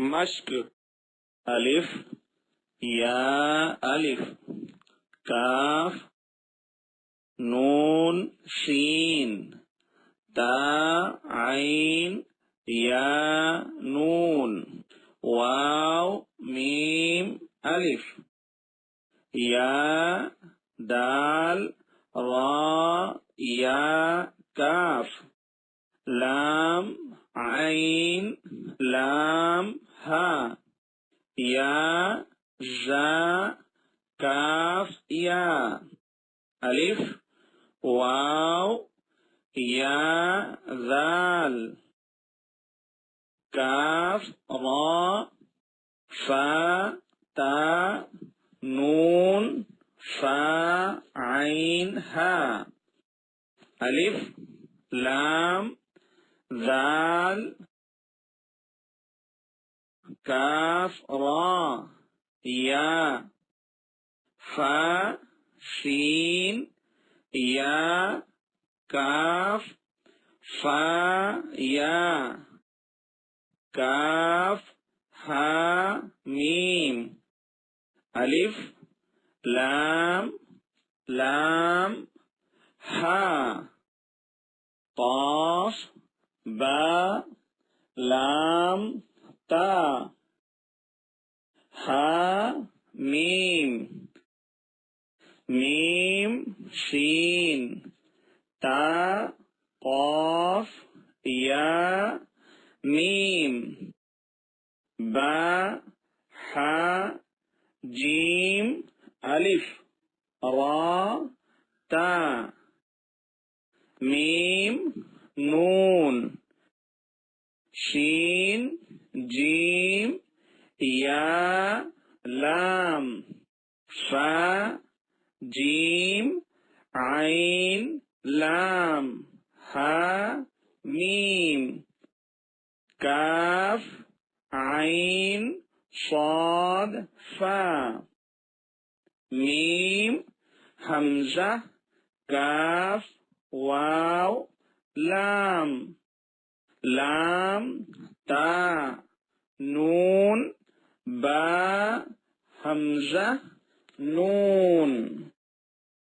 मश्क अलिफ या अलिफ काफ नून शीन ता आइन या नून वाव मीम अलिफ या दाल रा या काफ लाम आइन लाम हा या जा काफ या अलिफ वाव या दाल काफ रा फा ता नून फा आइन हा अलिफ लाम दाल काफ रा या फा शीन या काफ फा या काफ हा मीम अलिफ लाम लाम हा काफ बा लाम ता हा मीम मीम शीन ता काफ या मीम बा हा जीम अलिफ रा ता मीम नून शीन जीम या लाम फा जीम आइन लाम हा मीम काफ आइन साद फा मीम हमजा काफ वाव लाम लाम ता नून बा हमजा नून।